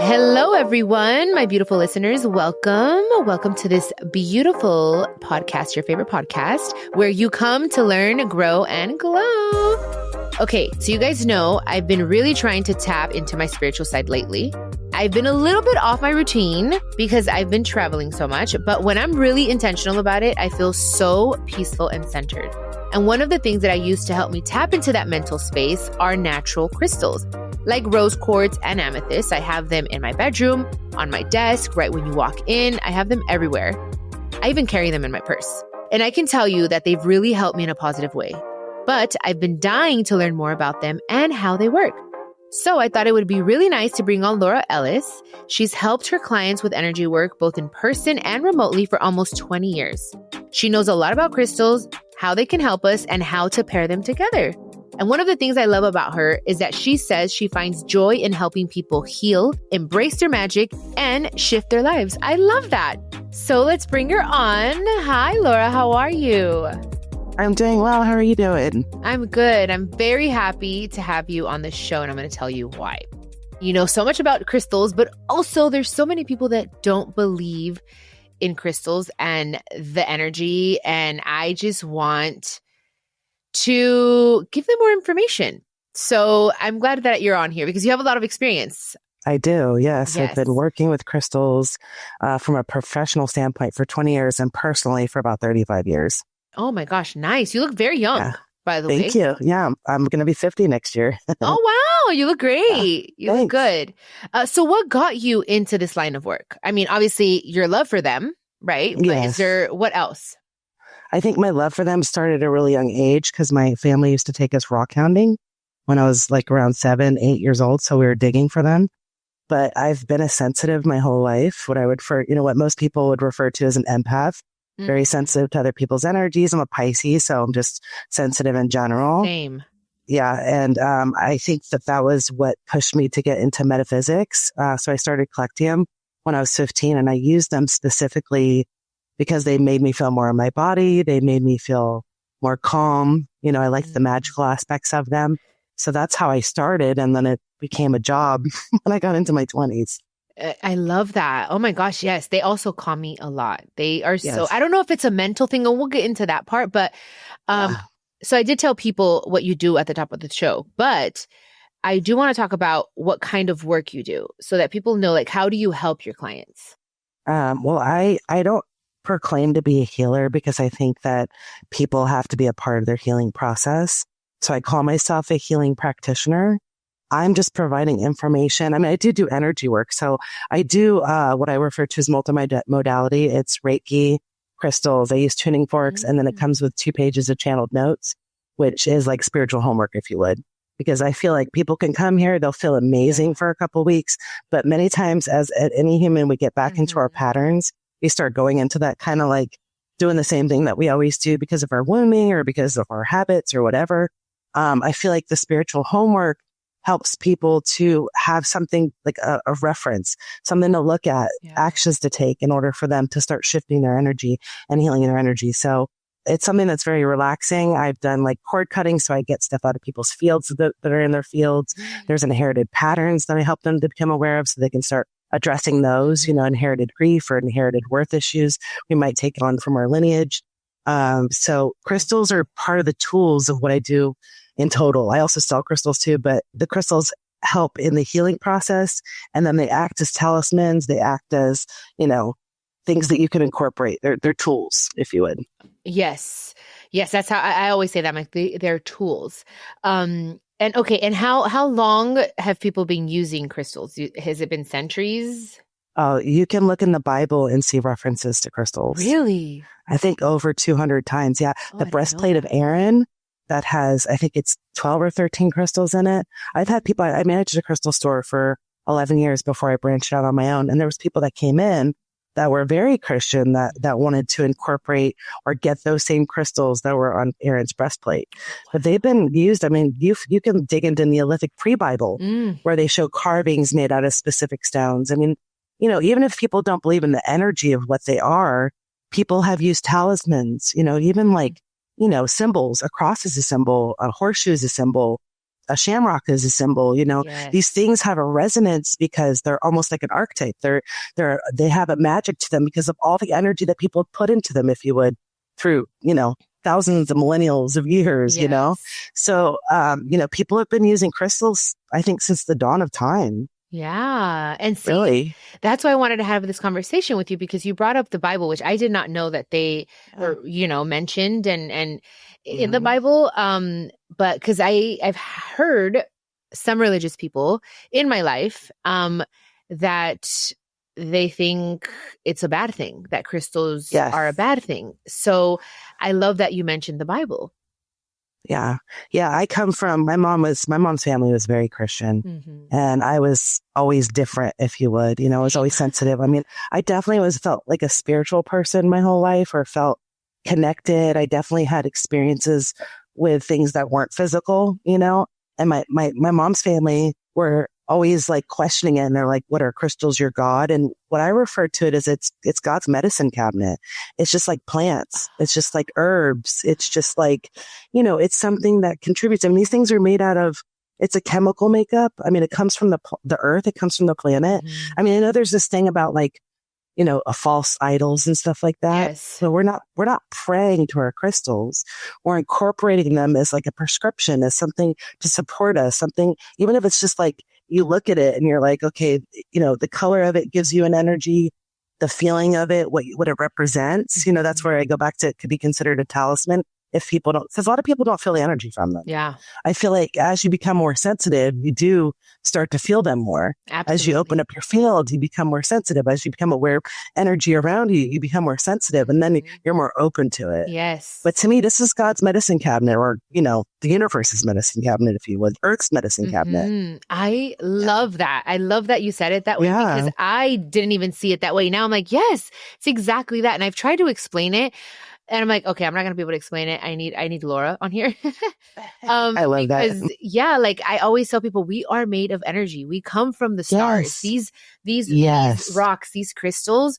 Hello, everyone, my beautiful listeners. Welcome. Welcome to this beautiful podcast, your favorite podcast, where you come to learn, grow, and glow. Okay, so you guys know I've been really trying to tap into my spiritual side lately. I've been a little bit off my routine because I've been traveling so much, but when I'm really intentional about it, I feel so peaceful and centered. And one of the things that I use to help me tap into that mental space are natural crystals. Like rose quartz and amethyst. I have them in my bedroom, on my desk, right when you walk in. I have them everywhere. I even carry them in my purse. And I can tell you that they've really helped me in a positive way. But I've been dying to learn more about them and how they work. So I thought it would be really nice to bring on Laura Ellis. She's helped her clients with energy work both in person and remotely for almost 20 years. She knows a lot about crystals, how they can help us, and how to pair them together. And one of the things I love about her is that she says she finds joy in helping people heal, embrace their magic, and shift their lives. I love that. So let's bring her on. Hi, Laura. How are you? I'm doing well. How are you doing? I'm good. I'm very happy to have you on the show, and I'm going to tell you why. You know so much about crystals, but also there's so many people that don't believe in crystals and the energy, and I just want to give them more information. So I'm glad that you're on here because you have a lot of experience. I do, yes. I've been working with crystals from a professional standpoint for 20 years and personally for about 35 years. Oh my gosh, nice. You look very young, by the way. Thank you. Yeah, I'm going to be 50 next year. Oh, wow. You look great. You Thanks. look good. So what got you into this line of work? I mean, obviously your love for them, right? But Yes. is there, what else? I think my love for them started at a really young age because my family used to take us rock hounding when I was like around 7, 8 years old. So we were digging for them. But I've been a sensitive my whole life. What most people would refer to as an empath. Very sensitive to other people's energies. I'm a Pisces, so I'm just sensitive in general. Same. Yeah. And I think that was what pushed me to get into metaphysics. So I started collecting them when I was 15, and I used them specifically because they made me feel more in my body. They made me feel more calm. You know, I liked the magical aspects of them. So that's how I started. And then it became a job when I got into my 20s. I love that. Oh my gosh. Yes. They also calm me a lot. They are so, Yes. I don't know if it's a mental thing, and we'll get into that part, but so I did tell people what you do at the top of the show, but I do want to talk about what kind of work you do so that people know, like, how do you help your clients? Well, I don't proclaim to be a healer because I think that people have to be a part of their healing process. So I call myself a healing practitioner. I'm just providing information. I mean, I do energy work. So I do what I refer to as multimodality. It's Reiki, crystals. I use tuning forks, and then it comes with 2 pages of channeled notes, which is like spiritual homework, if you would. Because I feel like people can come here, they'll feel amazing for a couple of weeks. But many times as any human, we get back into our patterns. We start going into that kind of like doing the same thing that we always do because of our wounding or because of our habits or whatever. I feel like the spiritual homework helps people to have something like a reference, something to look at, actions to take in order for them to start shifting their energy and healing their energy. So it's something that's very relaxing. I've done like cord cutting, so I get stuff out of people's fields that are in their fields. There's inherited patterns that I help them to become aware of so they can start addressing those, inherited grief or inherited worth issues we might take on from our lineage. So crystals are part of the tools of what I do in total. I also sell crystals too, but the crystals help in the healing process, and then they act as talismans. They act as, things that you can incorporate. They're tools, if you would. Yes. That's how I always say that. Like they're tools. And how long have people been using crystals? Has it been centuries? You can look in the Bible and see references to crystals. Really? I think over 200 times. Yeah. The breastplate of Aaron that has, I think it's 12 or 13 crystals in it. I've had people, I managed a crystal store for 11 years before I branched out on my own. And there was people that came in that were very Christian that wanted to incorporate or get those same crystals that were on Aaron's breastplate. But they've been used. I mean, you can dig into Neolithic pre-Bible where they show carvings made out of specific stones. I mean, even if people don't believe in the energy of what they are, people have used talismans, even like, symbols. A cross is a symbol, a horseshoe is a symbol. a shamrock is a symbol, Yes. these things have a resonance because they're almost like an archetype. They have a magic to them because of all the energy that people put into them, if you would, through, thousands of millennials of years, Yes. So, people have been using crystals, I think, since the dawn of time. Yeah. And see, Really? that's why I wanted to have this conversation with you, because you brought up the Bible, which I did not know that they were, mentioned and in the Bible. But because I've heard some religious people in my life that they think it's a bad thing, that crystals are a bad thing. So I love that you mentioned the Bible. Yeah. Yeah. I come from, my mom's family was very Christian, and I was always different, if you would, I was always sensitive. I mean, I definitely always felt like a spiritual person my whole life, or felt connected. I definitely had experiences with things that weren't physical, and my mom's family were always like questioning it. And they're like, what are crystals, your God? And what I refer to it as it's God's medicine cabinet. It's just like plants. It's just like herbs. It's just like, it's something that contributes. I mean, these things are made out of, it's a chemical makeup. I mean, it comes from the earth. It comes from the planet. I mean, I know there's this thing about like, false idols and stuff like that. Yes. So we're not praying to our crystals. We're incorporating them as like a prescription, as something to support us, something, even if it's just like, you look at it and you're like, okay, the color of it gives you an energy, the feeling of it, what it represents, that's where I go back to, it could be considered a talisman. If people don't, because a lot of people don't feel the energy from them. Yeah. I feel like as you become more sensitive, you do start to feel them more. Absolutely. As you open up your field, you become more sensitive. As you become aware of energy around you, you become more sensitive, and then you're more open to it. Yes. But to me, this is God's medicine cabinet, or, the universe's medicine cabinet, if you would, Earth's medicine cabinet. I love that. I love that you said it that way, because I didn't even see it that way. Now I'm like, yes, it's exactly that. And I've tried to explain it. And I'm like, okay, I'm not going to be able to explain it. I need Laura on here. I love because, that. Yeah, like I always tell people, we are made of energy. We come from the stars. Yes. These rocks, these crystals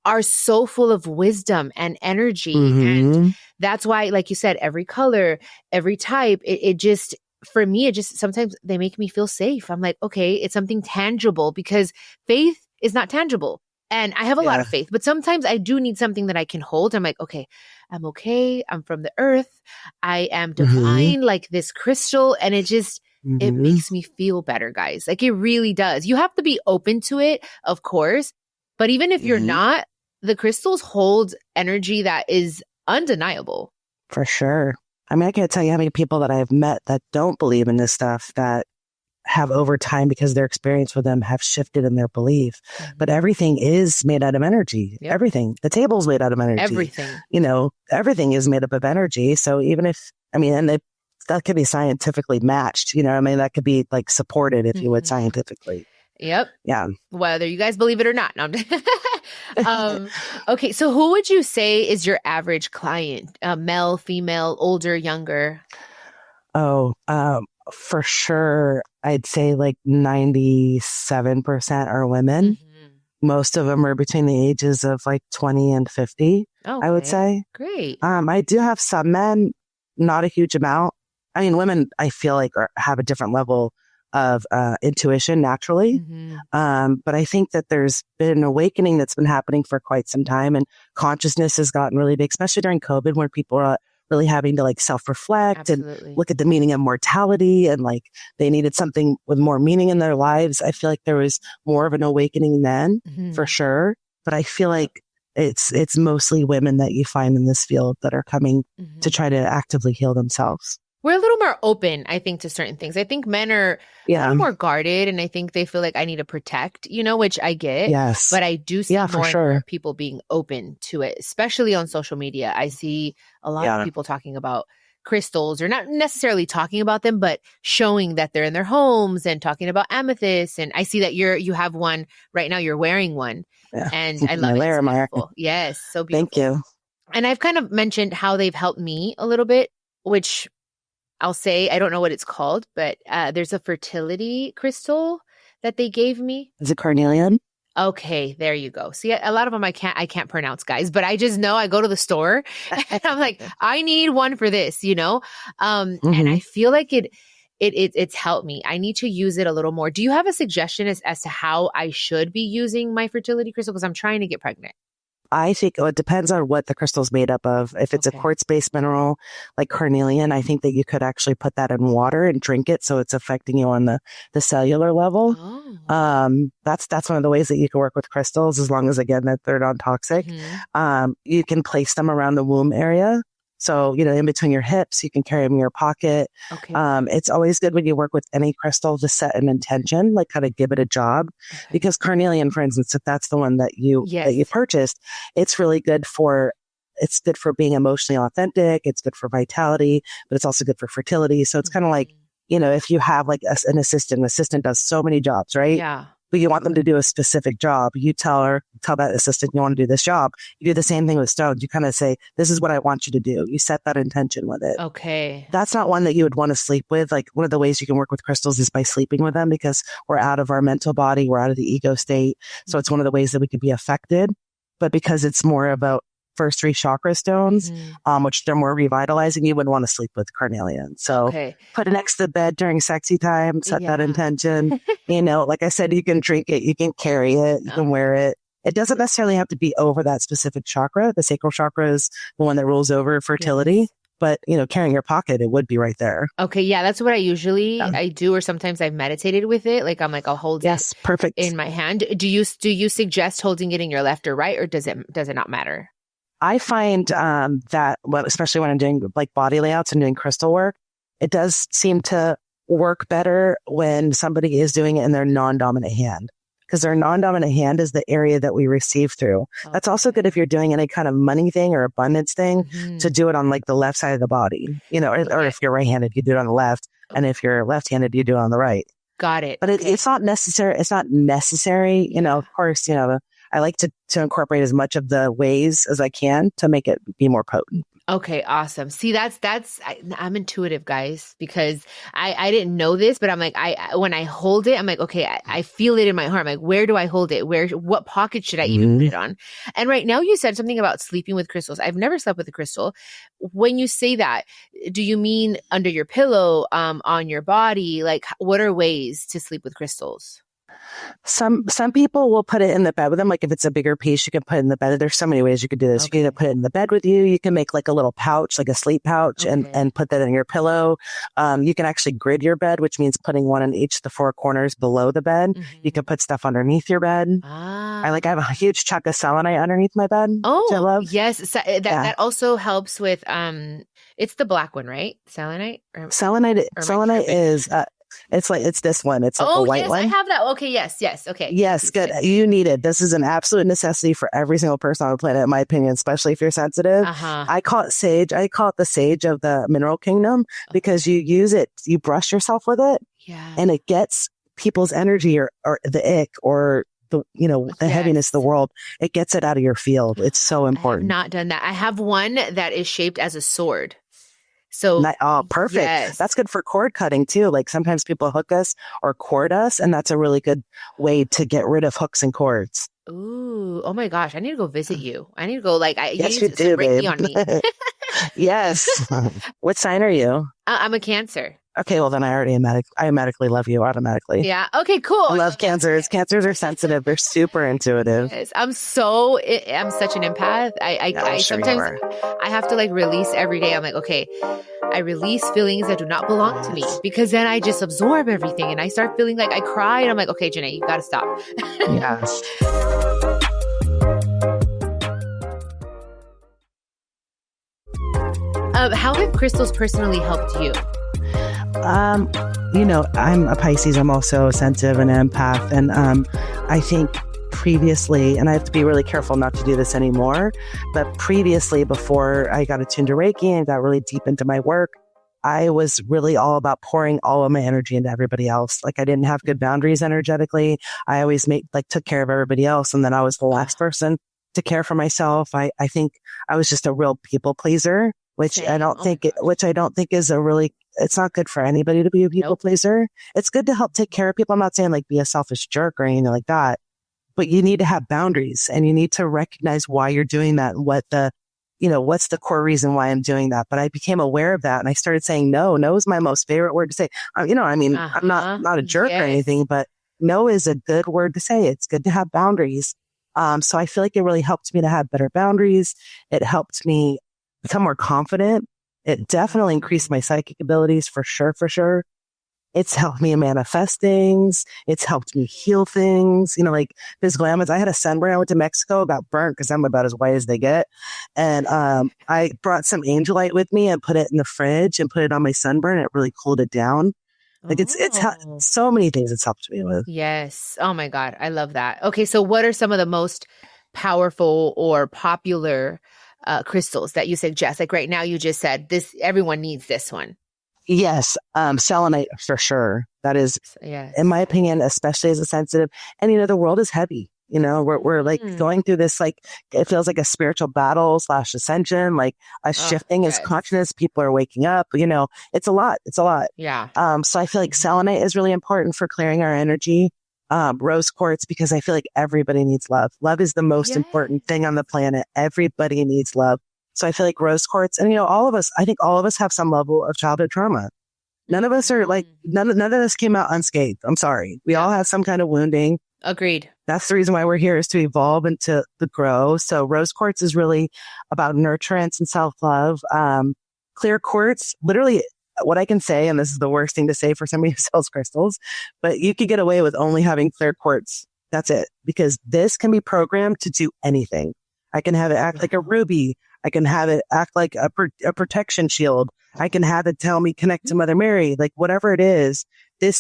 are so full of wisdom and energy. And that's why, like you said, every color, every type, it just, for me, it just, sometimes they make me feel safe. I'm like, okay, it's something tangible, because faith is not tangible. And I have a lot of faith, but sometimes I do need something that I can hold. I'm like, okay. I'm from the earth. I am divine, like this crystal. And it just, it makes me feel better, guys. Like it really does. You have to be open to it, of course. But even if you're not, the crystals hold energy that is undeniable. For sure. I mean, I can't tell you how many people that I've met that don't believe in this stuff, that have over time, because their experience with them, have shifted in their belief. But everything is made out of energy. Yep. Everything. The table's made out of energy. Everything. Everything is made up of energy. So even if, that could be scientifically matched, that could be like supported, if you would, scientifically. Yep. Yeah. Whether you guys believe it or not. No, okay. So who would you say is your average client? Male, female, older, younger? For sure, I'd say like 97% are women. Most of them are between the ages of like 20 and 50, I would say. Great. I do have some men, not a huge amount. I mean, women, I feel like have a different level of intuition naturally. But I think that there's been an awakening that's been happening for quite some time, and consciousness has gotten really big, especially during COVID, when people are really having to like self-reflect and look at the meaning of mortality, and like they needed something with more meaning in their lives. I feel like there was more of an awakening then, for sure. But I feel like it's mostly women that you find in this field that are coming to try to actively heal themselves. We're a little more open, I think, to certain things. I think men are a little more guarded, and I think they feel like I need to protect, which I get. Yes. But I do see for sure. more people being open to it, especially on social media. I see a lot of people talking about crystals, or not necessarily talking about them, but showing that they're in their homes and talking about amethyst. And I see that you have one right now. You're wearing one. Yeah. And I love it. It's beautiful. Yes. So beautiful. Thank you. And I've kind of mentioned how they've helped me a little bit, which I'll say, I don't know what it's called, but there's a fertility crystal that they gave me. Is it Carnelian? Okay, there you go. See, a lot of them I can't pronounce, guys, but I just know I go to the store and I'm like, I need one for this, And I feel like it's helped me. I need to use it a little more. Do you have a suggestion as to how I should be using my fertility crystal? Because I'm trying to get pregnant. I think it depends on what the crystal's made up of. If it's a quartz-based mineral like carnelian, I think that you could actually put that in water and drink it, so it's affecting you on the cellular level. That's one of the ways that you can work with crystals, as long as, again, that they're non-toxic. You can place them around the womb area. So, in between your hips, you can carry them in your pocket. It's always good when you work with any crystal to set an intention, like kind of give it a job. Because carnelian, for instance, if that's the one that you purchased, it's really good for being emotionally authentic. It's good for vitality, but it's also good for fertility. So it's kind of like, if you have like an assistant does so many jobs, right? Yeah. But you want them to do a specific job. You tell that assistant you want to do this job. You do the same thing with stones. You kind of say, this is what I want you to do. You set that intention with it. Okay. That's not one that you would want to sleep with. Like, one of the ways you can work with crystals is by sleeping with them, because we're out of our mental body. We're out of the ego state. So it's one of the ways that we could be affected. But because it's more about first 3 chakra stones, which they're more revitalizing, you wouldn't want to sleep with carnelian. So put it next to the bed during sexy time, set that intention. Like I said, you can drink it, you can carry it, you can wear it. It doesn't necessarily have to be over that specific chakra. The sacral chakra is the one that rules over fertility. But, carrying your pocket, it would be right there. Okay. Yeah. That's what I usually I do. Or sometimes I've meditated with it. Like, I'm like, I'll hold it perfect in my hand. Do you suggest holding it in your left or right, or does it not matter? I find that, especially when I'm doing like body layouts and doing crystal work, it does seem to work better when somebody is doing it in their non-dominant hand, because their non-dominant hand is the area that we receive through. That's also good if you're doing any kind of money thing or abundance thing, to do it on like the left side of the body, or if you're right-handed, you do it on the left. And if you're left-handed, you do it on the right. Got it. But it's not necessary. It's not necessary. Of course, I like to incorporate as much of the ways as I can to make it be more potent. Okay, awesome. See, I'm intuitive, guys, because I didn't know this, but I'm like, when I hold it, I'm like, okay, I feel it in my heart. I'm like, where do I hold it? What pocket should I even put it on? And right now you said something about sleeping with crystals. I've never slept with a crystal. When you say that, do you mean under your pillow, on your body? Like, what are ways to sleep with crystals? Some people will put it in the bed with them. Like, if it's a bigger piece, you can put it in the bed. There's so many ways you could do this. You can either put it in the bed with you. You can make like a little pouch, like a sleep pouch, and put that in your pillow. You can actually grid your bed, which means putting one in each of the 4 corners below the bed. You can put stuff underneath your bed. I have a huge chunk of selenite underneath my bed. Which I love. Yes. So that also helps with, it's the black one, right? Selenite? Selenite is, it's this one. It's like a white one. I have that. Okay. Yes. Okay. Yes. Good. You need it. This is an absolute necessity for every single person on the planet, in my opinion, especially if you're sensitive. I call it sage. I call it the sage of the mineral kingdom, because you use it, you brush yourself with it, and it gets people's energy or the ick or the heaviness of the world. It gets it out of your field. It's so important. I have not done that. I have one that is shaped as a sword. So, perfect. Yes. That's good for cord cutting too. Like, sometimes people hook us or cord us, and that's a really good way to get rid of hooks and cords. Ooh, oh my gosh. I need to go visit you. I need to go yes, you do, babe. On me. Yes. What sign are you? I'm a Cancer. Okay, well then I automatically love you automatically. Yeah. Okay, cool. I love Cancers. Cancers are sensitive. They're super intuitive. Yes. I'm such an empath. I sometimes I have to release every day. I'm like, okay, I release feelings that do not belong to me, because then I just absorb everything and I start feeling like I cry and I'm like, okay, Janae, you got to stop. Yes. How have crystals personally helped you? I'm a Pisces. I'm also sensitive and empath. And I think previously, and I have to be really careful not to do this anymore, but previously, before I got attuned to Reiki and got really deep into my work, I was really all about pouring all of my energy into everybody else. Like, I didn't have good boundaries energetically. I always took care of everybody else. And then I was the last person to care for myself. I think I was just a real people pleaser, which I don't think is it's not good for anybody to be a people pleaser. It's good to help take care of people. I'm not saying be a selfish jerk or anything like that, but you need to have boundaries and you need to recognize why you're doing that and what the what's the core reason why I'm doing that? But I became aware of that and I started saying no. No is my most favorite word to say. I'm not a jerk or anything, but no is a good word to say. It's good to have boundaries. So I feel like it really helped me to have better boundaries. It helped me become more confident. It definitely increased my psychic abilities for sure, for sure. It's helped me manifest things. It's helped me heal things. Like physical ailments. I had a sunburn. I went to Mexico, got burnt because I'm about as white as they get. And I brought some angelite with me and put it in the fridge and put it on my sunburn. And it really cooled it down. Like it's so many things it's helped me with. Yes. Oh my God. I love that. Okay. So what are some of the most powerful or popular crystals that you suggest? Like right now you just said this, everyone needs this one. Yes. Selenite for sure. That is, in my opinion, especially as a sensitive. And, the world is heavy. We're like going through this, like, it feels like a spiritual battle / ascension, like a shifting is consciousness. People are waking up, it's a lot. It's a lot. Yeah. So I feel like selenite is really important for clearing our energy. Rose quartz, because I feel like everybody needs love. Love is the most important thing on the planet. Everybody needs love. So I feel like rose quartz, and I think all of us have some level of childhood trauma. None of us are like, none of us came out unscathed. I'm sorry. We all have some kind of wounding. Agreed. That's the reason why we're here, is to evolve and to grow. So rose quartz is really about nurturance and self-love. Clear quartz, literally what I can say, and this is the worst thing to say for somebody who sells crystals, but you could get away with only having clear quartz. That's it. Because this can be programmed to do anything. I can have it act like a ruby. I can have it act like a protection shield. I can have it tell me connect to Mother Mary, like whatever it is.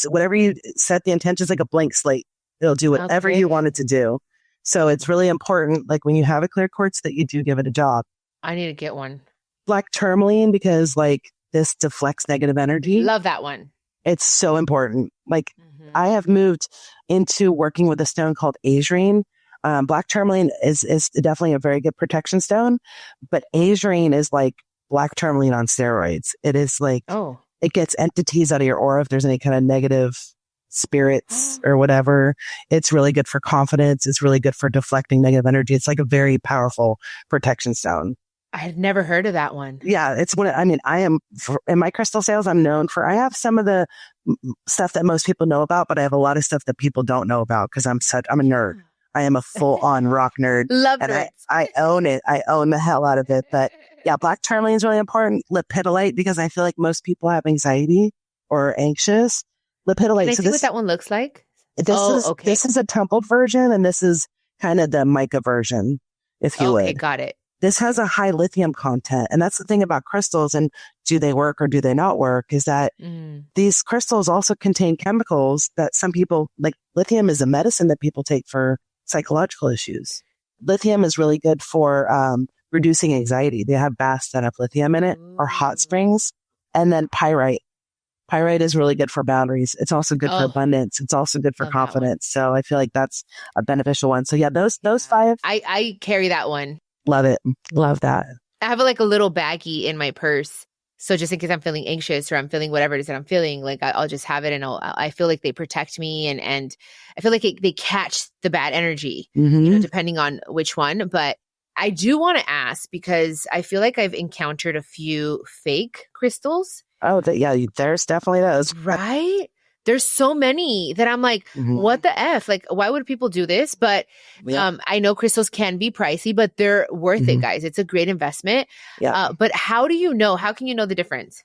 Whatever you set the intention is like a blank slate. It'll do whatever you want it to do. So it's really important, like when you have a clear quartz, that you do give it a job. I need to get one. Black tourmaline, because like this deflects negative energy. Love that one. It's so important. Like I have moved into working with a stone called azurine. Black tourmaline is definitely a very good protection stone, but azurine is like black tourmaline on steroids. It is like, it gets entities out of your aura if there's any kind of negative spirits or whatever. It's really good for confidence. It's really good for deflecting negative energy. It's like a very powerful protection stone. I had never heard of that one. Yeah, it's in my crystal sales, I'm known for, I have some of the stuff that most people know about, but I have a lot of stuff that people don't know about because I'm a nerd. I am a full-on rock nerd. Love and nerds. I own it. I own the hell out of it. But yeah, black tourmaline is really important. Lepidolite, because I feel like most people have anxiety or anxious. Lepidolite. Can I see what that one looks like? This is a templed version, and this is kind of the mica version, if you would. Okay, got it. This has a high lithium content. And that's the thing about crystals, and do they work or do they not work, is that these crystals also contain chemicals that some people, like lithium is a medicine that people take for psychological issues. Lithium is really good for reducing anxiety. They have baths that have lithium in it, or hot springs. And then pyrite. Pyrite is really good for boundaries. It's also good for abundance. It's also good for confidence. So I feel like that's a beneficial one. So yeah, those 5. I carry that one. Love it. Love that. I have like a little baggie in my purse. So just in case I'm feeling anxious or I'm feeling whatever it is that I'm feeling, like I'll just have it, and I feel like they protect me, and I feel like they catch the bad energy, depending on which one. But I do want to ask, because I feel like I've encountered a few fake crystals. Oh, there's definitely those. Right? There's so many that I'm like, what the F? Like, why would people do this? But I know crystals can be pricey, but they're worth it, guys. It's a great investment. Yeah. But how do you know? How can you know the difference?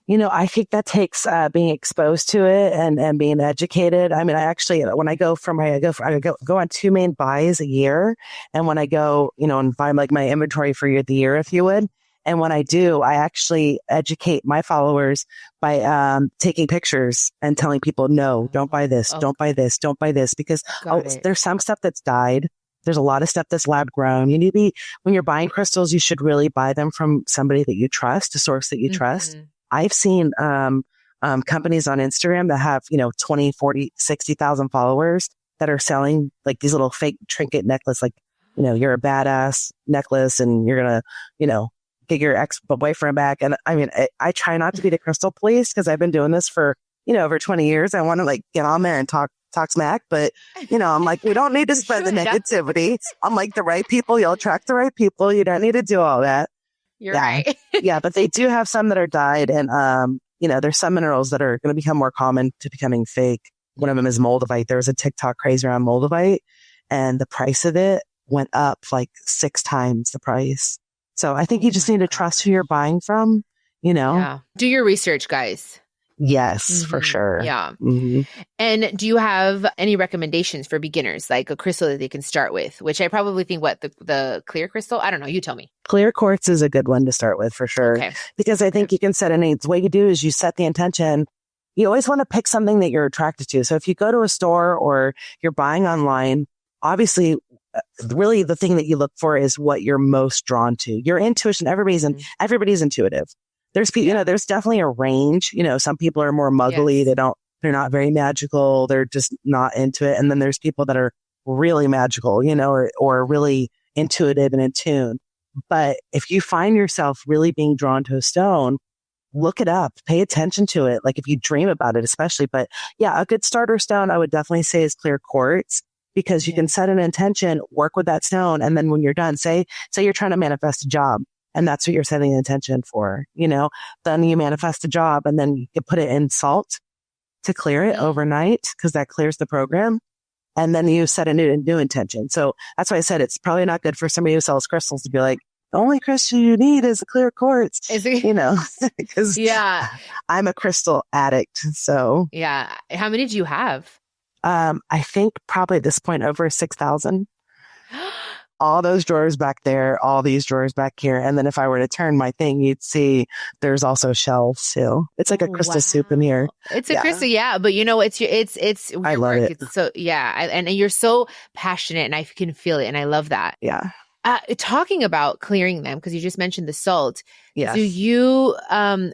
I think that takes being exposed to it and being educated. I mean, I actually, when I go on 2 main buys a year. And when I go, and buy like my inventory for the year, if you would. And when I do, I actually educate my followers by taking pictures and telling people, no, don't buy this, don't buy this, don't buy this, because there's some stuff that's dyed. There's a lot of stuff that's lab grown. You need to be, when you're buying crystals, you should really buy them from somebody that you trust, a source that you trust. I've seen companies on Instagram that have, 20, 40, 60,000 followers that are selling like these little fake trinket necklace, like, you're a badass necklace and you're going to, get your ex-boyfriend back. And I mean, I try not to be the crystal police because I've been doing this for, over 20 years. I want to like get on there and talk talk smack, but I'm like, we don't need to spread the negativity. I'm like, the right people, you'll attract the right people. You don't need to do all that. You're right. Yeah, but they do have some that are dyed, and there's some minerals that are going to become more common to becoming fake. One of them is moldavite. There was a TikTok craze around moldavite, and the price of it went up like 6 times the price. So I think you just need to trust who you're buying from, Yeah. Do your research, guys. Yes, for sure. Yeah. Mm-hmm. And do you have any recommendations for beginners, like a crystal that they can start with, which I probably think the clear crystal? I don't know. You tell me. Clear quartz is a good one to start with for sure. Okay. Because I think you can set the way you do is you set the intention. You always want to pick something that you're attracted to. So if you go to a store or you're buying online, obviously, really the thing that you look for is what you're most drawn to. Your intuition, everybody's intuitive. There's people, there's definitely a range. Some people are more muggly. Yes. They're not very magical. They're just not into it. And then there's people that are really magical, or really intuitive and in tune. But if you find yourself really being drawn to a stone, look it up, pay attention to it. Like if you dream about it, especially. But yeah, a good starter stone I would definitely say is clear quartz, because you can set an intention, work with that stone. And then when you're done, say you're trying to manifest a job, and that's what you're setting the intention for, then you manifest a job, and then you put it in salt to clear it overnight, because that clears the program. And then you set a new intention. So that's why I said it's probably not good for somebody who sells crystals to be like, the only crystal you need is a clear quartz, because I'm a crystal addict. So yeah. How many do you have? I think probably at this point over 6,000. All those drawers back there, all these drawers back here. And then if I were to turn my thing, you'd see there's also shelves too. It's like a crystal soup in here. It's a crystal, yeah. But it's I love it. It's so, yeah. And you're so passionate, and I can feel it. And I love that. Yeah. Talking about clearing them, because you just mentioned the salt. Yes. Do you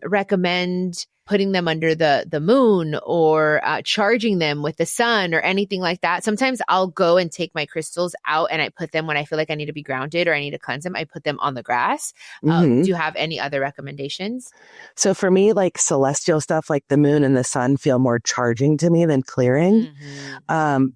recommend putting them under the moon, or charging them with the sun, or anything like that? Sometimes I'll go and take my crystals out, and I put them when I feel like I need to be grounded or I need to cleanse them. I put them on the grass. Do you have any other recommendations? So for me, like celestial stuff like the moon and the sun feel more charging to me than clearing,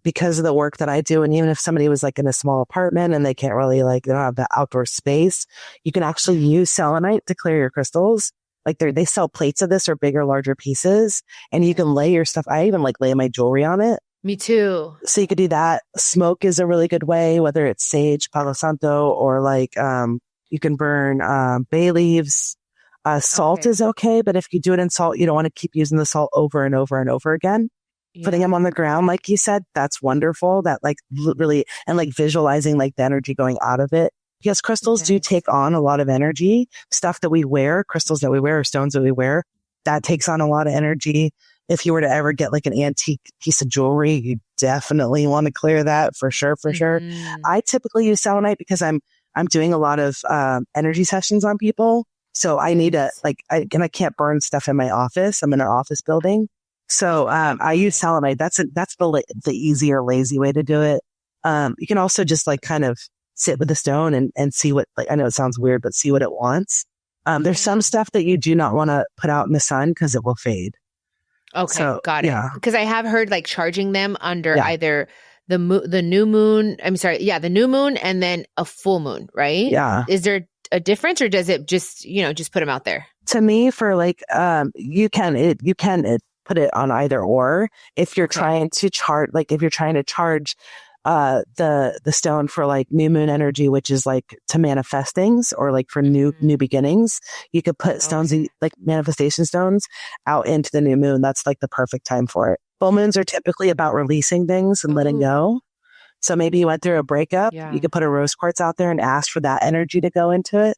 because of the work that I do. And even if somebody was like in a small apartment and they can't really they don't have the outdoor space, you can actually use selenite to clear your crystals. Like they sell plates of this, or bigger, larger pieces, and you can lay your stuff. I even lay my jewelry on it. Me too. So you could do that. Smoke is a really good way, whether it's sage, Palo Santo, or you can burn bay leaves. Salt is okay, but if you do it in salt, you don't want to keep using the salt over and over and over again. Yeah. Putting them on the ground, like you said, that's wonderful. That really, and visualizing the energy going out of it. Because crystals do take on a lot of energy. Stuff that we wear, crystals that we wear, or stones that we wear, that takes on a lot of energy. If you were to ever get an antique piece of jewelry, you definitely want to clear that for sure. I typically use selenite because I'm doing a lot of energy sessions on people. So I need to I can't burn stuff in my office. I'm in an office building. So I use selenite. That's the easier, lazy way to do it. You can also just kind of sit with the stone and see what, I know it sounds weird, but see what it wants. There's some stuff that you do not want to put out in the sun because it will fade. Okay. So, got it. Because I have heard charging them under either the new moon. I'm sorry. Yeah. The new moon and then a full moon, right? Yeah. Is there a difference, or does it just put them out there? To me, for you can put it on either or. If you're trying to charge, the stone for new moon energy, which is to manifest things, or for new beginnings, you could put stones manifestation stones out into the new moon. That's the perfect time for it. Full moons are typically about releasing things and letting go. So maybe you went through a breakup. Yeah. You could put a rose quartz out there and ask for that energy to go into it.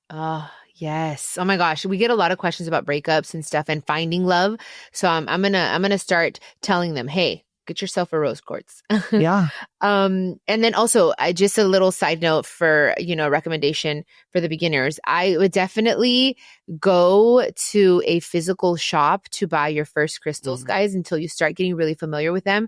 Oh, yes. Oh my gosh. We get a lot of questions about breakups and stuff and finding love. So I'm gonna start telling them, hey, get yourself a rose quartz. Yeah. And then also, just a little side note for, recommendation for the beginners. I would definitely go to a physical shop to buy your first crystals, guys, until you start getting really familiar with them.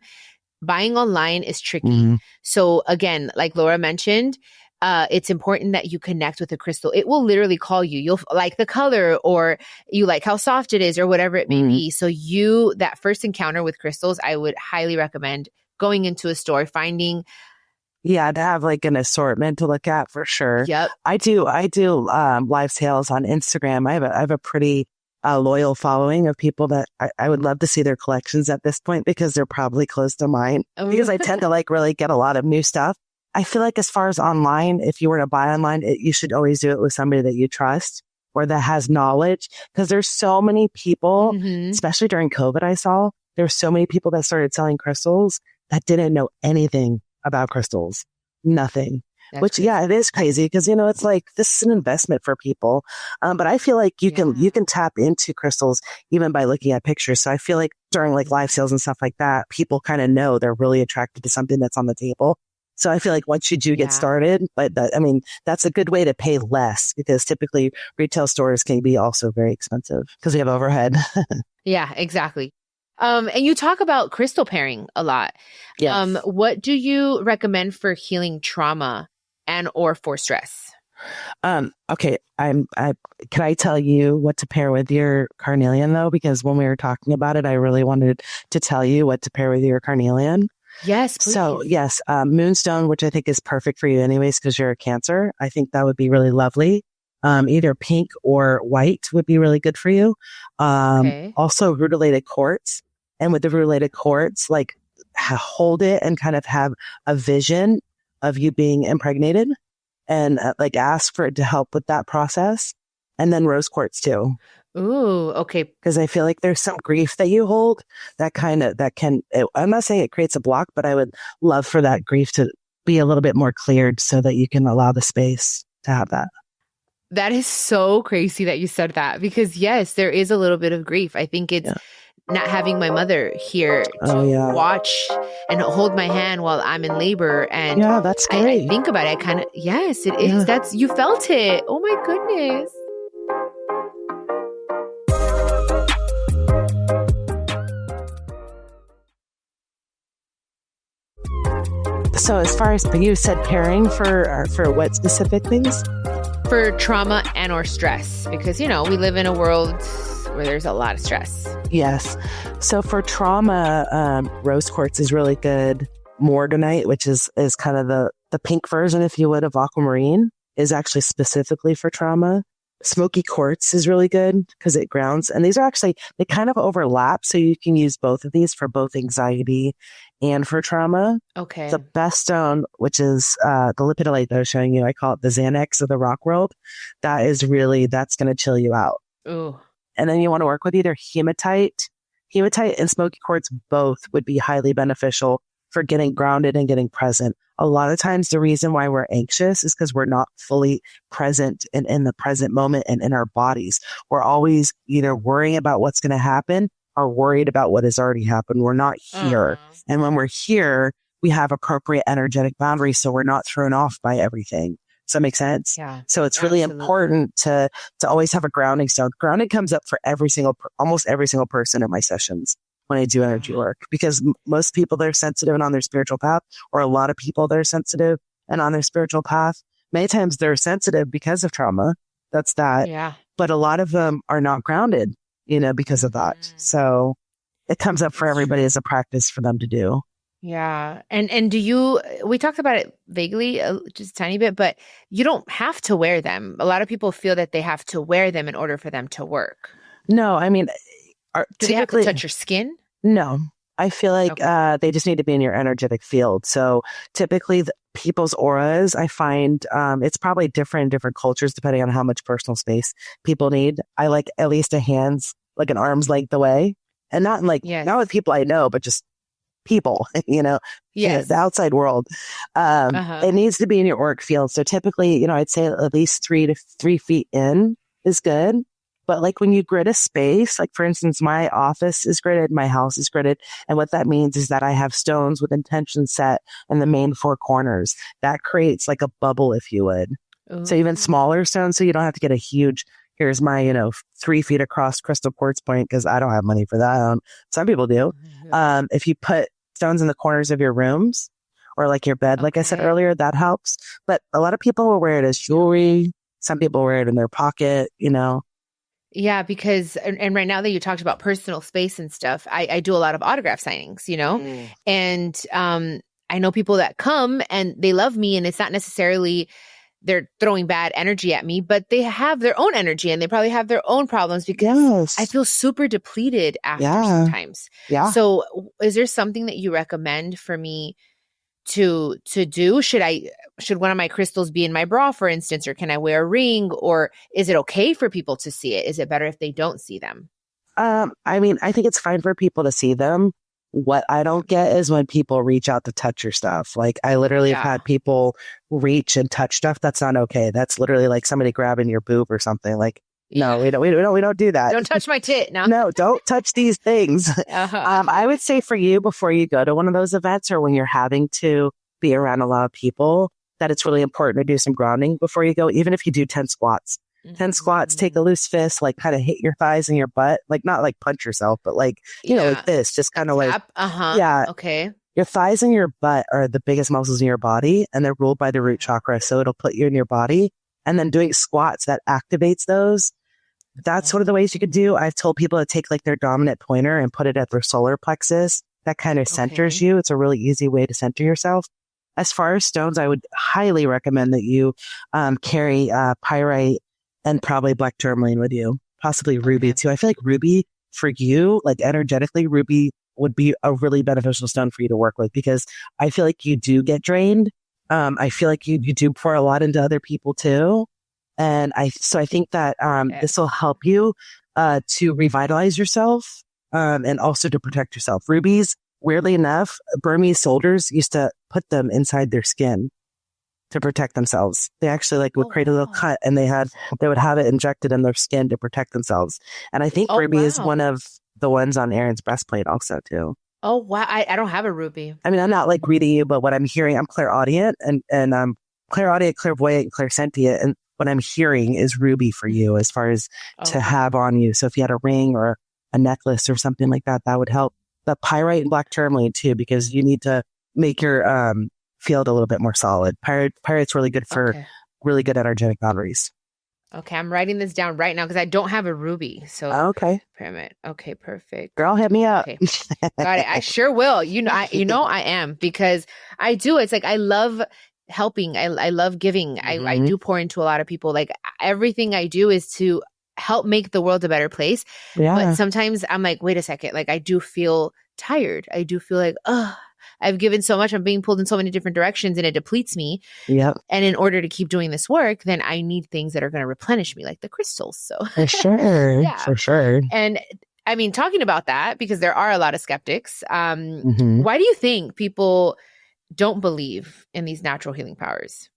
Buying online is tricky. So again, like Laura mentioned, it's important that you connect with the crystal. It will literally call you. You'll like the color, or you like how soft it is, or whatever it may be. So that first encounter with crystals, I would highly recommend going into a store, finding. Yeah, to have like an assortment to look at for sure. Yep. I do live sales on Instagram. I have a pretty loyal following of people that I would love to see their collections at this point, because they're probably close to mine, because I tend to like really get a lot of new stuff. I feel like as far as online, if you were to buy online, you should always do it with somebody that you trust or that has knowledge, because there's so many people, especially during COVID, I saw there's so many people that started selling crystals that didn't know anything about crystals. Nothing. That's which, crazy. Yeah, it is crazy, because, it's like, this is an investment for people. But I feel like you can tap into crystals even by looking at pictures. So I feel like during like live sales and stuff like that, people kind of know they're really attracted to something that's on the table. So I feel like once you do get started, that's a good way to pay less, because typically retail stores can be also very expensive because we have overhead. Yeah, exactly. And you talk about crystal pairing a lot. Yes. What do you recommend for healing trauma and or for stress? Okay. Can I tell you what to pair with your carnelian though? Because when we were talking about it, I really wanted to tell you what to pair with your carnelian. Yes, please. So yes, moonstone, which I think is perfect for you anyways, because you're a Cancer. I think that would be really lovely. Either pink or white would be really good for you. Also rutilated quartz. And with the rutilated quartz, like hold it and kind of have a vision of you being impregnated, and like ask for it to help with that process. And then rose quartz too. Ooh, okay. Because I feel like there's some grief that you hold I'm not saying it creates a block, but I would love for that grief to be a little bit more cleared so that you can allow the space to have that. That is so crazy that you said that, because yes, there is a little bit of grief. I think it's not having my mother here to watch and hold my hand while I'm in labor. And that's scary. I think about it, yes, it is. You felt it. Oh my goodness. So as far as you said pairing for what specific things? For trauma and or stress, because, we live in a world where there's a lot of stress. Yes. So for trauma, rose quartz is really good. Morganite, which is kind of the pink version, if you would, of aquamarine, is actually specifically for trauma. Smoky quartz is really good because it grounds. And these are actually, they kind of overlap. So you can use both of these for both anxiety and for trauma. Okay. The best stone, which is the lipidolite that I was showing you, I call it the Xanax of the rock world. That's going to chill you out. Ooh. And then you want to work with either hematite. Hematite and smoky quartz both would be highly beneficial for getting grounded and getting present. A lot of times the reason why we're anxious is because we're not fully present and in the present moment and in our bodies. We're always either worrying about what's going to happen or worried about what has already happened. We're not here. And when we're here, we have appropriate energetic boundaries, so we're not thrown off by everything. Does that make sense? Yeah. So it's really important to always have a grounding stone. Grounding comes up for almost every single person in my sessions when I do energy work, because most people that are sensitive and on their spiritual path, or a lot of people that are sensitive and on their spiritual path, many times they're sensitive because of trauma. That's that. Yeah. But a lot of them are not grounded, because of that. So it comes up for everybody as a practice for them to do. Yeah. And we talked about it vaguely, just a tiny bit, but you don't have to wear them. A lot of people feel that they have to wear them in order for them to work. No, I mean, do they have to touch your skin? No, I feel like they just need to be in your energetic field. So typically people's auras, I find it's probably different in different cultures depending on how much personal space people need. I like at least a hand's, like an arm's length away, and not not with people I know, but just people, the outside world. It needs to be in your auric field. So typically, I'd say at least 3 feet in is good. But like when you grid a space, like for instance, my office is gridded, my house is gridded. And what that means is that I have stones with intention set in the main 4 corners. That creates like a bubble, if you would. Ooh. So even smaller stones, so you don't have to get a huge, here's my, 3 feet across crystal quartz point, because I don't have money for that. Some people do. If you put stones in the corners of your rooms, or like your bed, like I said earlier, that helps. But a lot of people will wear it as jewelry. Some people wear it in their pocket, Yeah, because, and right now that you talked about personal space and stuff, I do a lot of autograph signings, and I know people that come and they love me, and it's not necessarily they're throwing bad energy at me, but they have their own energy and they probably have their own problems because I feel super depleted after sometimes. Yeah. So is there something that you recommend for me to do? Should one of my crystals be in my bra, for instance, or can I wear a ring, or is it okay for people to see it? Is it better if they don't see them? I mean, I think it's fine for people to see them. What I don't get is when people reach out to touch your stuff. Like I literally have had people reach and touch stuff. That's not okay. That's literally like somebody grabbing your boob or something. Like, no, we don't do that. Don't touch my tit. No, no, don't touch these things. I would say for you, before you go to one of those events or when you're having to be around a lot of people, that it's really important to do some grounding before you go, even if you do 10 squats. 10 squats, take a loose fist, like kind of hit your thighs and your butt, like not like punch yourself, but like, like this, just kind of like, yeah. Okay. Your thighs and your butt are the biggest muscles in your body and they're ruled by the root chakra. So it'll put you in your body, and then doing squats that activates those. That's one of the ways you could do. I've told people to take like their dominant pointer and put it at their solar plexus. That kind of centers you. It's a really easy way to center yourself. As far as stones, I would highly recommend that you carry pyrite and probably black tourmaline with you, possibly ruby too. I feel like ruby for you, like energetically, ruby would be a really beneficial stone for you to work with, because I feel like you do get drained. I feel like you do pour a lot into other people too. And I think that this will help you to revitalize yourself and also to protect yourself. Rubies, weirdly enough, Burmese soldiers used to put them inside their skin to protect themselves. They actually like would create a little cut, and they would have it injected in their skin to protect themselves. And I think ruby is one of the ones on Aaron's breastplate also too. Oh, wow. I don't have a ruby. I mean, I'm not like reading you, but what I'm hearing, I'm clairaudient and clairaudient, clairvoyant, clairsentient. And what I'm hearing is ruby for you as far as to have on you. So if you had a ring or a necklace or something like that, that would help. The pyrite and black tourmaline too, because you need to make your field a little bit more solid. Pyrite's really good for really good energetic boundaries. Okay, I'm writing this down right now because I don't have a ruby. So pyramid. Okay, perfect. Girl, hit me up. Okay. Got it. I sure will. I am, because I do. It's like I love helping. I love giving. I do pour into a lot of people. Like everything I do is to help make the world a better place. Yeah. But sometimes I'm like, wait a second. Like I do feel tired. I do feel like, I've given so much. I'm being pulled in so many different directions and it depletes me. Yep. And in order to keep doing this work, then I need things that are going to replenish me, like the crystals. So for sure. For sure. And I mean, talking about that, because there are a lot of skeptics, why do you think people don't believe in these natural healing powers?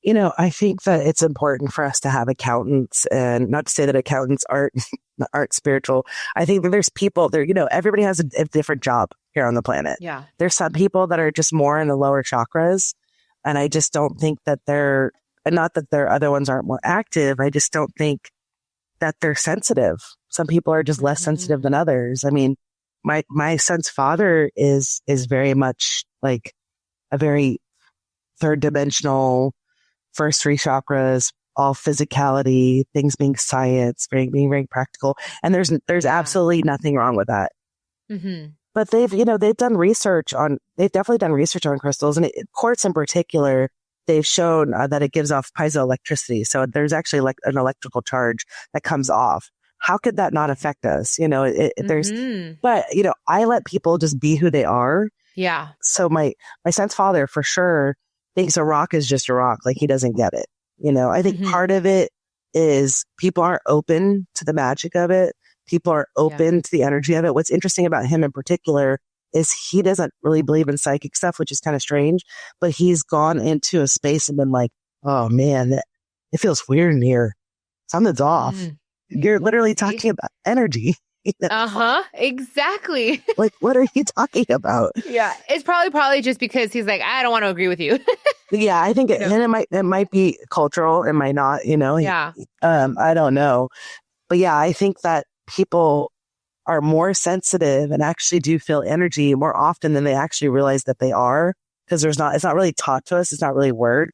I think that it's important for us to have accountants, and not to say that accountants aren't spiritual. I think that there's people there, everybody has a different job here on the planet. Yeah. There's some people that are just more in the lower chakras. And I just don't think that not that their other ones aren't more active. I just don't think that they're sensitive. Some people are just less sensitive than others. I mean, my son's father is very much like a very third dimensional, first three chakras, all physicality, things being science, being very practical. And there's absolutely nothing wrong with that. Mm-hmm. But they've definitely done research on crystals, and quartz in particular. They've shown that it gives off piezoelectricity. So there's actually like an electrical charge that comes off. How could that not affect us? But I let people just be who they are. Yeah. So my son's father for sure thinks a rock is just a rock. Like he doesn't get it. I think part of it is people aren't open to the magic of it. People are open to the energy of it. What's interesting about him in particular is he doesn't really believe in psychic stuff, which is kind of strange, but he's gone into a space and been like, oh man, it feels weird in here. Something's off. You're literally talking about energy. Exactly. Like, what are you talking about? Yeah. It's probably just because he's like, I don't want to agree with you. Yeah, I think it might be cultural. It might not, Yeah. I don't know. But yeah, I think that people are more sensitive and actually do feel energy more often than they actually realize that they are. because it's not really taught to us. It's not really word.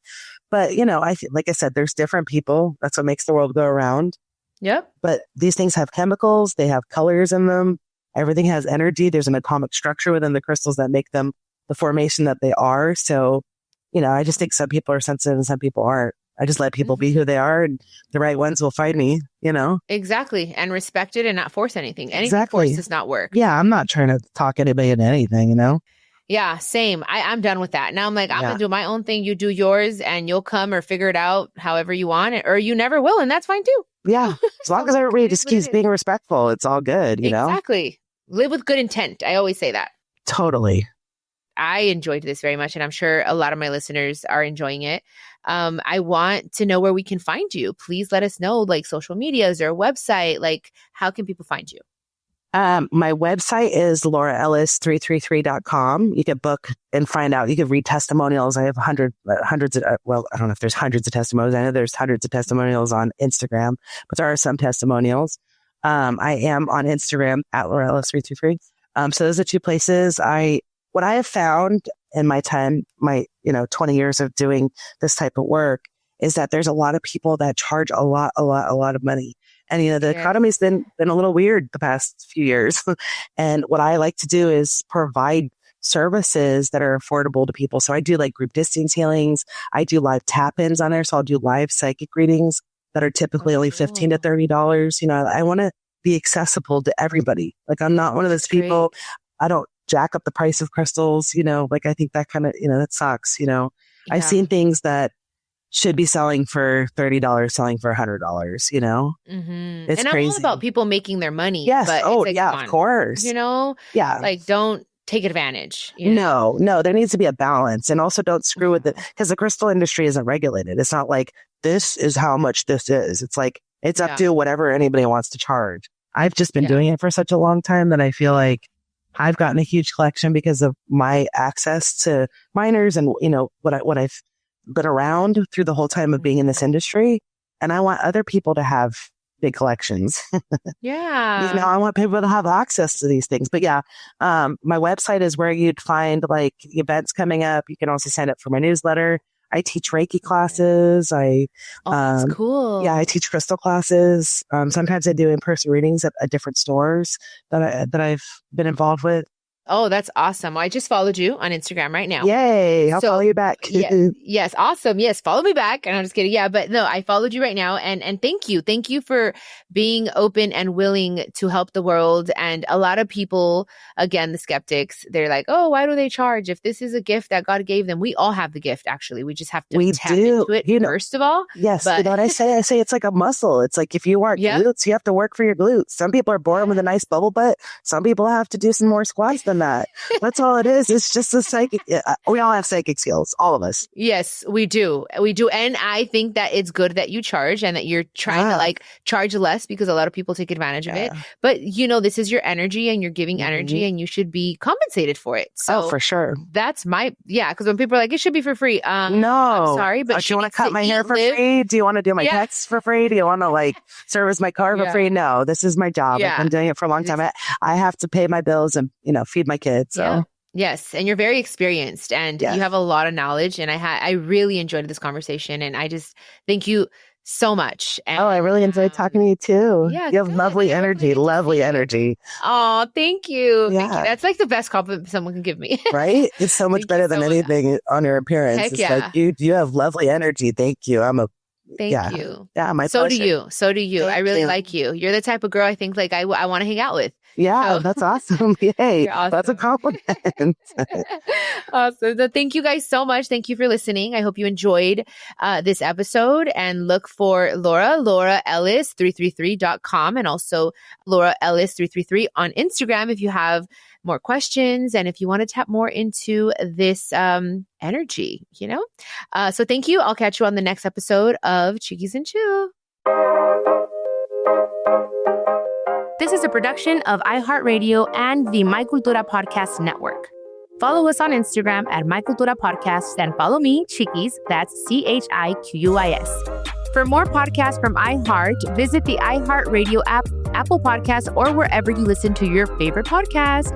But, like I said, there's different people. That's what makes the world go around. Yep. But these things have chemicals. They have colors in them. Everything has energy. There's an atomic structure within the crystals that make them the formation that they are. So, I just think some people are sensitive and some people aren't. I just let people be who they are, and the right ones will find me, Exactly. And respect it and not force anything. Anything Exactly. forced does not work. Yeah, I'm not trying to talk anybody into anything, Yeah, same. I'm done with that. Now I'm like, I'm going to do my own thing. You do yours and you'll come or figure it out however you want it, or you never will. And that's fine too. Yeah. As long as everybody just keeps being respectful, it's all good, Exactly. Live with good intent. I always say that. Totally. I enjoyed this very much, and I'm sure a lot of my listeners are enjoying it. I want to know where we can find you. Please let us know, like social medias or website. Like, how can people find you? My website is lauraellis333.com. You can book and find out. You can read testimonials. I have hundreds of, I don't know if there's hundreds of testimonials. I know there's hundreds of testimonials on Instagram, but there are some testimonials. I am on Instagram at lauraellis333. So those are two places. What I have found in my time, 20 years of doing this type of work, is that there's a lot of people that charge a lot of money. And, the economy's been a little weird the past few years. And what I like to do is provide services that are affordable to people. So I do like group distance healings. I do live tap-ins on there. So I'll do live psychic readings that are typically only $15 to $30. I want to be accessible to everybody. Like, I'm not one of those people. I don't jack up the price of crystals, I think that kind of, that sucks, I've seen things that should be selling for $30, selling for $100, It's and crazy. I'm all about people making their money. Yes. But of course. Yeah. Like, don't take advantage. No, there needs to be a balance, and also don't screw with it, because the crystal industry isn't regulated. It's not like this is how much this is. It's like, it's up to whatever anybody wants to charge. I've just been doing it for such a long time that I feel like I've gotten a huge collection because of my access to minors and, what I've been around through the whole time of being in this industry. And I want other people to have big collections. Yeah. I want people to have access to these things. But my website is where you'd find like events coming up. You can also sign up for my newsletter. I teach Reiki classes. That's cool. Yeah, I teach crystal classes. Sometimes I do in-person readings at different stores that I've been involved with. Oh, that's awesome. Well, I just followed you on Instagram right now. Yay. I'll follow you back. Yes. Awesome. Yes. Follow me back. And I'm just kidding. Yeah. But no, I followed you right now. And thank you. Thank you for being open and willing to help the world. And a lot of people, again, the skeptics, they're like, oh, why do they charge? If this is a gift that God gave them, we all have the gift, actually. We just have to tap into it first of all. Yes. But what I say? I say it's like a muscle. It's like if you want glutes, you have to work for your glutes. Some people are born with a nice bubble butt. Some people have to do some more squats than that. That's all it is. It's just a psychic. We all have psychic skills, all of us. Yes, we do. We do. And I think that it's good that you charge and that you're trying to like charge less, because a lot of people take advantage of it. But this is your energy and you're giving energy and you should be compensated for it. So for sure. That's because when people are like, it should be for free. No. I'm sorry, but do you want to cut my hair for free? Do you want to do my texts for free? Do you want to like service my car for free? No, this is my job. I've been doing it for a long time. I have to pay my bills and, feed my kids. So. Yeah. Yes. And you're very experienced and you have a lot of knowledge. And I really enjoyed this conversation. And I just thank you so much. And, I really enjoyed talking to you too. Yeah, you have lovely energy. Oh, thank you. Yeah. Thank you. That's like the best compliment someone can give me. Right? It's so much better than anything on your appearance. Heck it's like you have lovely energy. Thank you. Thank you. Yeah, my so pleasure. So do you. I really like you. You're the type of girl I think like I want to hang out with. Yeah, that's awesome. Yay. Awesome. That's a compliment. Awesome. So thank you guys so much. Thank you for listening. I hope you enjoyed this episode, and look for Laura Ellis 333.com, and also Laura Ellis 333 on Instagram if you have more questions and if you want to tap more into this energy, So thank you. I'll catch you on the next episode of Chiquis and Chill. This is a production of iHeartRadio and the My Cultura Podcast Network. Follow us on Instagram at My Cultura Podcast and follow me, Chiquis, that's CHIQUIS. For more podcasts from iHeart, visit the iHeartRadio app, Apple Podcasts, or wherever you listen to your favorite podcast.